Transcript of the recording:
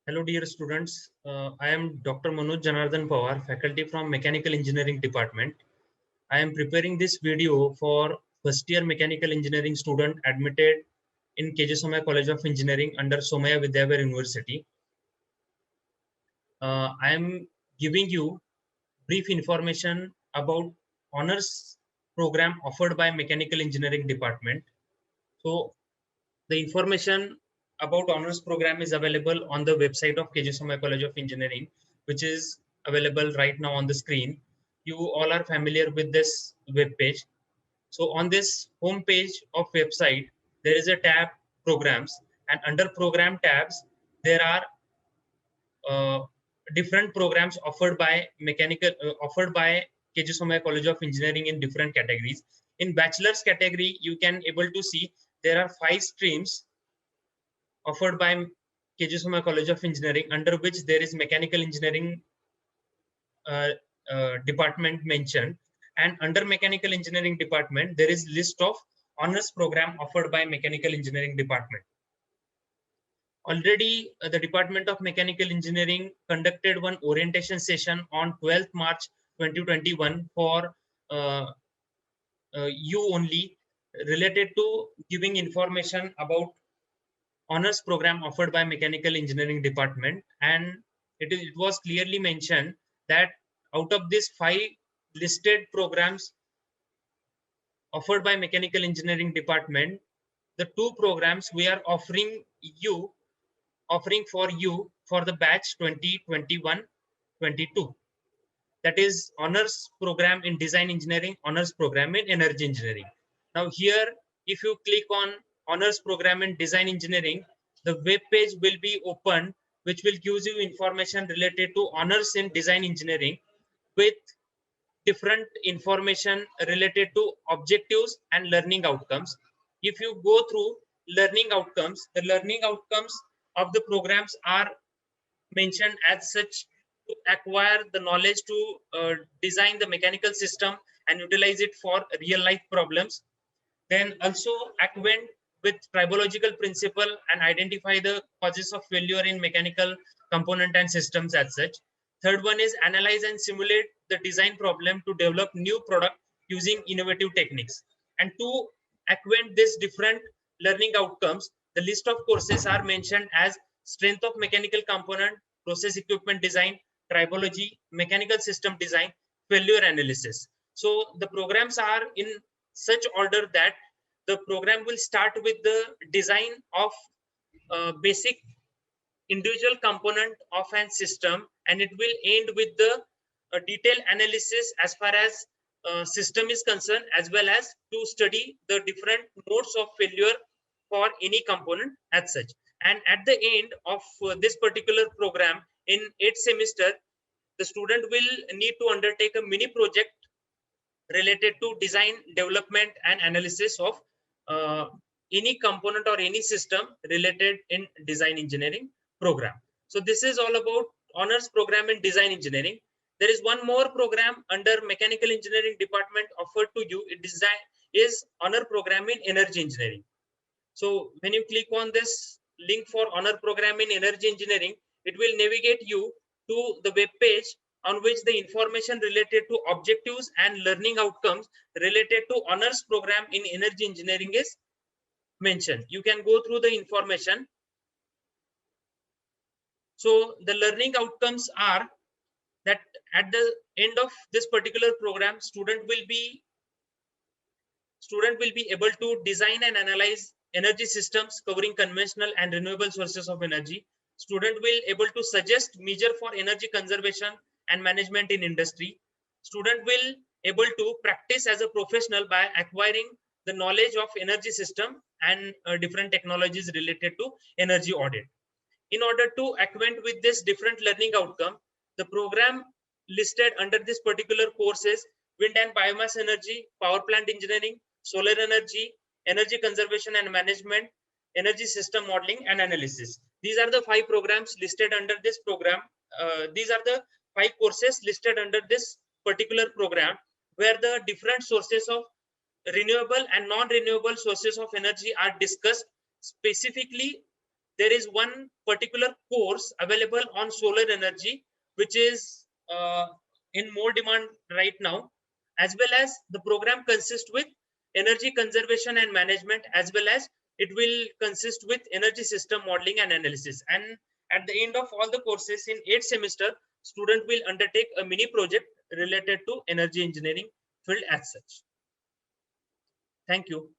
Hello dear students, I am Dr. Manoj Janardhan Pawar, faculty from Mechanical Engineering Department. I am preparing this video for first year Mechanical Engineering student admitted in KJ Somaiya College of Engineering under Somaiya Vidyavihar University. I am giving you brief information about honors program offered by Mechanical Engineering Department. So the information about honors program is available on the website of KJ Somaiya College of Engineering, which is available right now on the screen. You all are familiar with this web page. So on this home page of website, there is a tab programs, and under program tabs, there are uh, different programs offered by KJ Somaiya College of Engineering in different categories. In bachelor's category, you can able to see there are 5 streams offered by KJ Somaiya College of Engineering, under which there is mechanical engineering uh, department mentioned, and under mechanical engineering department there is list of honors program offered by mechanical engineering department. Already the Department of Mechanical Engineering conducted one orientation session on 12th March 2021 for uh, you only, related to giving information about honors program offered by mechanical engineering department, and it was clearly mentioned that out of these 5 listed programs offered by mechanical engineering department, the 2 programs we are offering for you for the batch 2021-22, that is honors program in design engineering, honors program in energy engineering. Now here, if you click on honors program in design engineering, the web page will be open, which will give you information related to honors in design engineering with different information related to objectives and learning outcomes. If you go through learning outcomes, the learning outcomes of the programs are mentioned as such: to acquire the knowledge to design the mechanical system and utilize it for real life problems, then also acquaint with tribological principle and identify the causes of failure in mechanical component and systems as such. Third one is analyze and simulate the design problem to develop new product using innovative techniques. And to acquaint this different learning outcomes, the list of courses are mentioned as strength of mechanical component, process equipment design, tribology, mechanical system design, failure analysis. So the programs are in such order that the program will start with the design of basic individual component of an system, and it will end with the detailed analysis as far as system is concerned, as well as to study the different modes of failure for any component as such. And at the end of this particular program, in 8th semester, the student will need to undertake a mini project related to design, development, and analysis of uh, any component or any system related in design engineering program. So this is all about honors program in design engineering. There is one more program under mechanical engineering department offered to you. It is honor program in energy engineering. So when you click on this link for honor program in energy engineering, it will navigate you to the web page on which the information related to objectives and learning outcomes related to honors program in energy engineering is mentioned. You can go through the information. So the learning outcomes are that at the end of this particular program, student will be able to design and analyze energy systems covering conventional and renewable sources of energy. Student will able to suggest measure for energy conservation and management in industry. Student will able to practice as a professional by acquiring the knowledge of energy system and different technologies related to energy audit. In order to acquaint with this different learning outcome, the program listed under this particular course is wind and biomass energy, power plant engineering, solar energy, energy conservation and management, energy system modeling and analysis. These are the 5 programs listed under this program. These are the 5 courses listed under this particular program, where the different sources of renewable and non-renewable sources of energy are discussed specifically there is one particular course available on solar energy, which is in more demand right now, as well as the program consists with energy conservation and management, as well as it will consist with energy system modeling and analysis. And at the end of all the courses in 8th semester, student will undertake a mini project related to energy engineering field as such. Thank you.